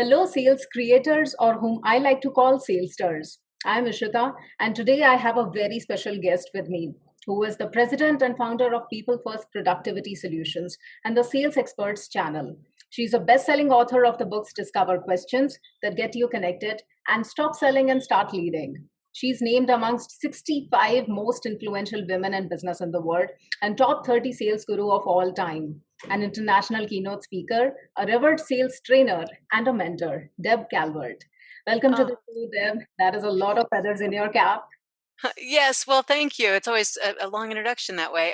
Hello, sales creators, or whom I like to call salesters. I'm Ishita, and today I have a very special guest with me, who is the president and founder of People First Productivity Solutions and the Sales Experts channel. She's a best selling author of the books Discover Questions That Get You Connected and Stop Selling and Start Leading. She's named amongst 65 most influential women in business in the world and top 30 sales guru of all time, an international keynote speaker, a revered sales trainer, and a mentor, Deb Calvert. Welcome to Oh, the show, Deb. That is a lot of feathers in your cap. yes. Well, thank you. It's always a long introduction that way.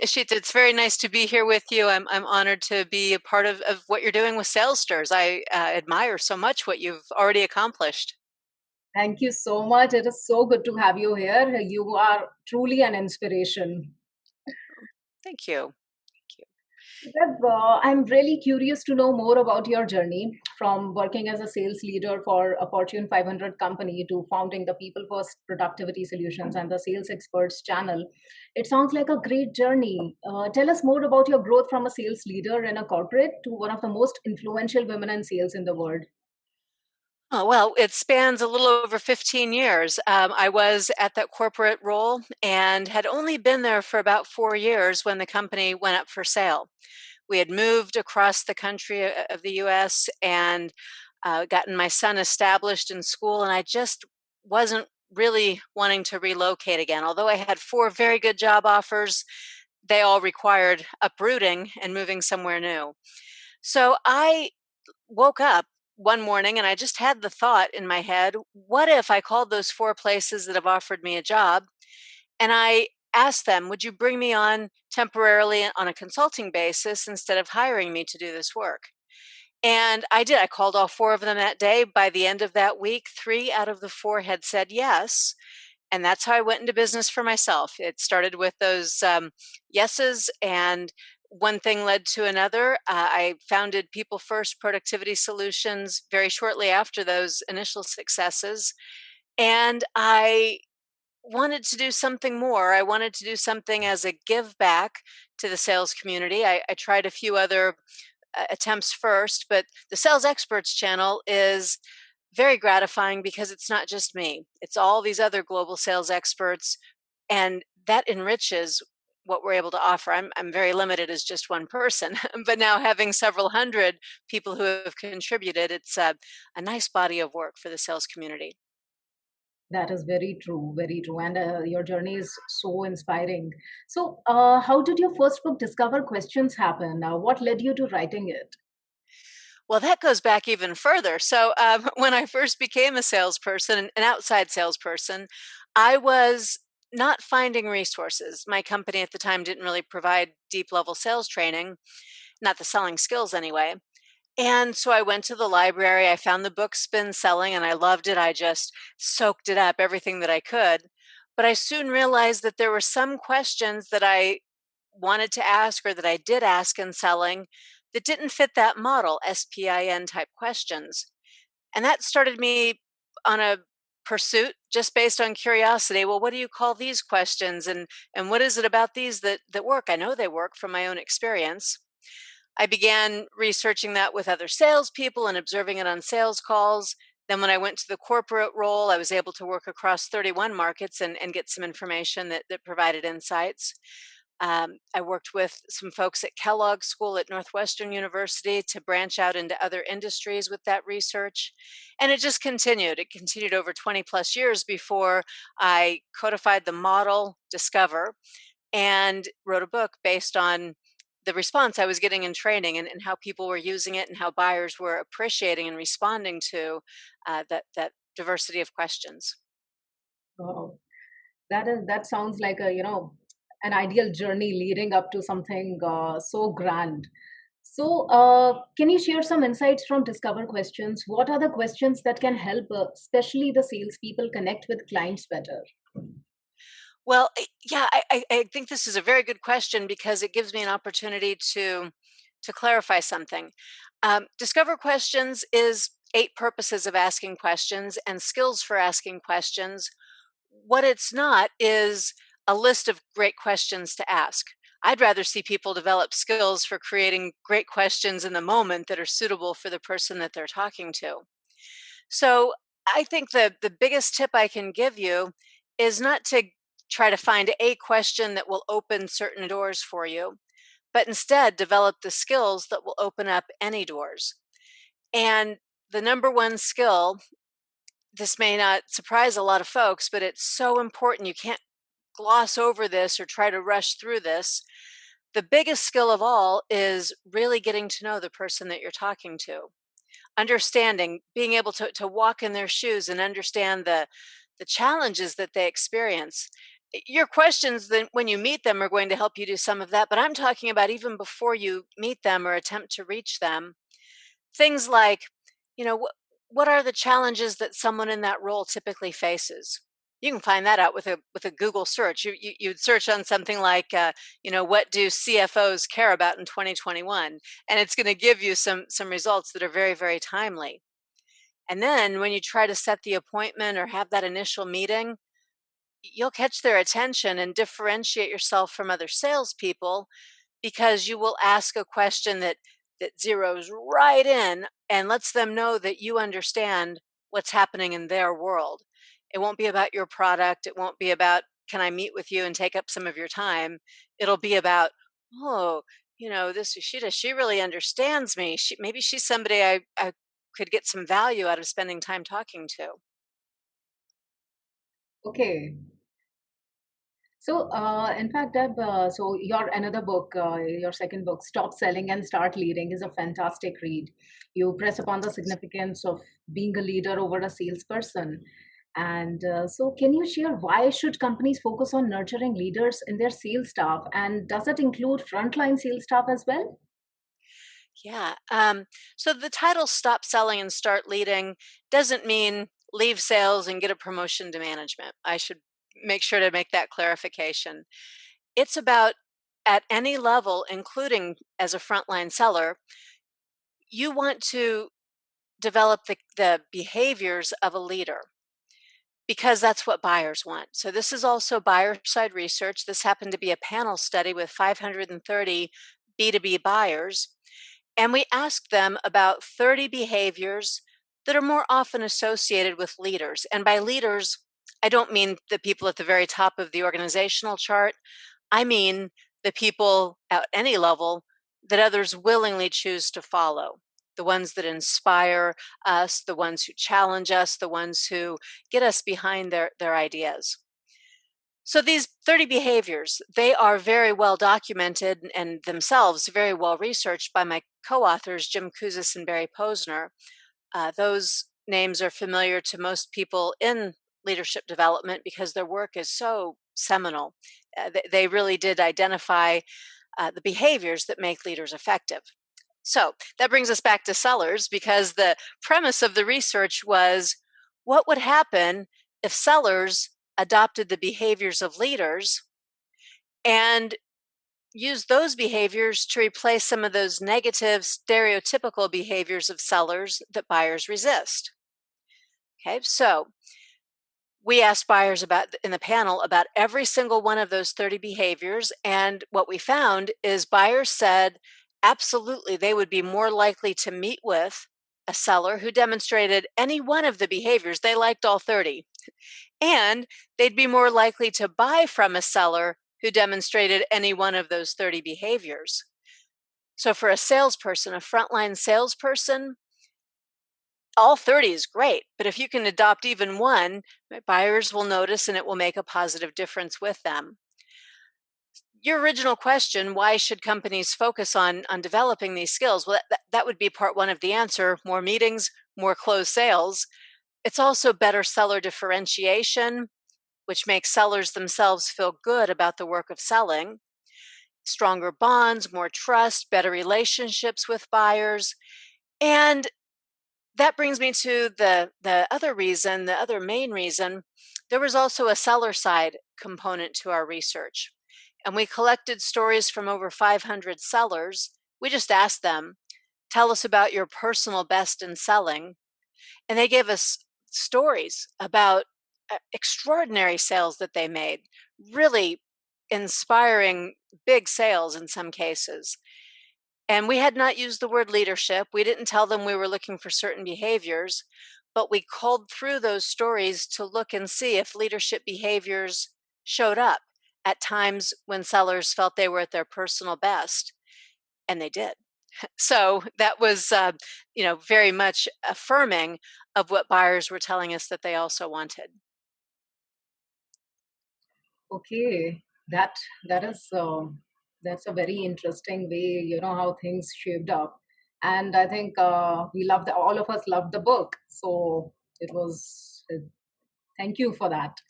Ishita, it's very nice to be here with you. I'm honored to be a part of what you're doing with Salessters. I admire so much what you've already accomplished. Thank you so much. It is so good to have you here. You are truly an inspiration. Thank you. Thank you. Deb, I'm really curious to know more about your journey from working as a sales leader for a Fortune 500 company to founding the People First Productivity Solutions and the Sales Experts channel. It sounds like a great journey. Tell us more about your growth from a sales leader in a corporate to one of the most influential women in sales in the world. Oh, well, it spans a little over 15 years. I was at that corporate role and had only been there for about 4 years when the company went up for sale. We had moved across the country of the US and gotten my son established in school, and I just wasn't really wanting to relocate again. Although I had four very good job offers, they all required uprooting and moving somewhere new. So I woke up one morning and I just had the thought in my head, what if I called those four places that have offered me a job and I asked them, would you bring me on temporarily on a consulting basis instead of hiring me to do this work? And I did. I called all four of them that day. By the end of that week, three out of the four had said yes. And that's how I went into business for myself. It started with those yeses, and one thing led to another. I founded People First Productivity Solutions very shortly after those initial successes. And I wanted to do something more. I wanted to do something as a give back to the sales community. I tried a few other attempts first, but the Sales Experts channel is very gratifying because it's not just me, it's all these other global sales experts, and that enriches what we're able to offer. I'm very limited as just one person, but now having several hundred people who have contributed, it's a nice body of work for the sales community. That is very true, very true. And your journey is so inspiring. So, how did your first book, Discover Questions, happen? What led you to writing it? Well, that goes back even further. So, when I first became a salesperson, an outside salesperson, I was not finding resources. My company at the time didn't really provide deep level sales training, not the selling skills anyway. And so I went to the library. I found the book Spin Selling and I loved it. I just soaked it up, everything that I could. But I soon realized that there were some questions that I wanted to ask or that I did ask in selling that didn't fit that model, SPIN type questions. And that started me on a pursuit just based on curiosity. Well, what do you call these questions and what is it about these that work? I know they work from my own experience. I began researching that with other salespeople and observing it on sales calls. Then, when I went to the corporate role, I was able to work across 31 markets and get some information that provided insights. I worked with some folks at Kellogg School at Northwestern University to branch out into other industries with that research. And it just continued. It continued over 20 plus years before I codified the model Discover and wrote a book based on the response I was getting in training and how people were using it and how buyers were appreciating and responding to that diversity of questions. Wow. That sounds like a an ideal journey leading up to something so grand. So, can you share some insights from Discover Questions? What are the questions that can help, especially the salespeople, connect with clients better? Well, yeah, I think this is a very good question because it gives me an opportunity to clarify something. Discover Questions is eight purposes of asking questions and skills for asking questions. What it's not is a list of great questions to ask. I'd rather see people develop skills for creating great questions in the moment that are suitable for the person that they're talking to. So I think the biggest tip I can give you is not to try to find a question that will open certain doors for you, but instead develop the skills that will open up any doors. And the number one skill, this may not surprise a lot of folks, but it's so important. You can't gloss over this or try to rush through this. The biggest skill of all is really getting to know the person that you're talking to, understanding, being able to walk in their shoes and understand the challenges that they experience. Your questions then when you meet them are going to help you do some of that, but I'm talking about even before you meet them or attempt to reach them. Things like, you know, what are the challenges that someone in that role typically faces? You can find that out with a Google search. You'd search on something like, what do CFOs care about in 2021, and it's going to give you some results that are very very timely. And then when you try to set the appointment or have that initial meeting, you'll catch their attention and differentiate yourself from other salespeople because you will ask a question that zeroes right in and lets them know that you understand what's happening in their world. It won't be about your product. It won't be about, can I meet with you and take up some of your time? It'll be about, oh, this Ishita, she really understands me. Maybe she's somebody I could get some value out of spending time talking to. Okay. So, in fact, Deb, so your another book, your second book, Stop Selling and Start Leading, is a fantastic read. You press upon the significance of being a leader over a salesperson. And so, can you share why should companies focus on nurturing leaders in their sales staff? And does it include frontline sales staff as well? Yeah. So the title Stop Selling and Start Leading doesn't mean leave sales and get a promotion to management. I should make sure to make that clarification. It's about at any level, including as a frontline seller, you want to develop the behaviors of a leader because that's what buyers want. So this is also buyer side research. This happened to be a panel study with 530 B2B buyers. And we asked them about 30 behaviors that are more often associated with leaders. And by leaders, I don't mean the people at the very top of the organizational chart. I mean the people at any level that others willingly choose to follow. The ones that inspire us, the ones who challenge us, the ones who get us behind their ideas. So these 30 behaviors, they are very well documented and themselves very well researched by my co-authors, Jim Kouzes and Barry Posner. Those names are familiar to most people in leadership development because their work is so seminal. They really did identify the behaviors that make leaders effective. So that brings us back to sellers because the premise of the research was what would happen if sellers adopted the behaviors of leaders and used those behaviors to replace some of those negative stereotypical behaviors of sellers that buyers resist. Okay, so we asked buyers about in the panel about every single one of those 30 behaviors, and what we found is buyers said absolutely they would be more likely to meet with a seller who demonstrated any one of the behaviors. They liked all 30, and they'd be more likely to buy from a seller who demonstrated any one of those 30 behaviors. So for a salesperson, a frontline salesperson, all 30 is great, but if you can adopt even one, buyers will notice and it will make a positive difference with them. Your original question, why should companies focus on developing these skills? Well, that would be part one of the answer. More meetings, more closed sales. It's also better seller differentiation, which makes sellers themselves feel good about the work of selling. Stronger bonds, more trust, better relationships with buyers. And that brings me to the other reason, the other main reason. There was also a seller side component to our research. And we collected stories from over 500 sellers. We just asked them, tell us about your personal best in selling. And they gave us stories about extraordinary sales that they made, really inspiring big sales in some cases. And we had not used the word leadership. We didn't tell them we were looking for certain behaviors, but we culled through those stories to look and see if leadership behaviors showed up at times when sellers felt they were at their personal best, and they did. So that was, very much affirming of what buyers were telling us that they also wanted. Okay, that that is that's a very interesting way, how things shaped up. And I think we loved, all of us loved the book. So it was, thank you for that.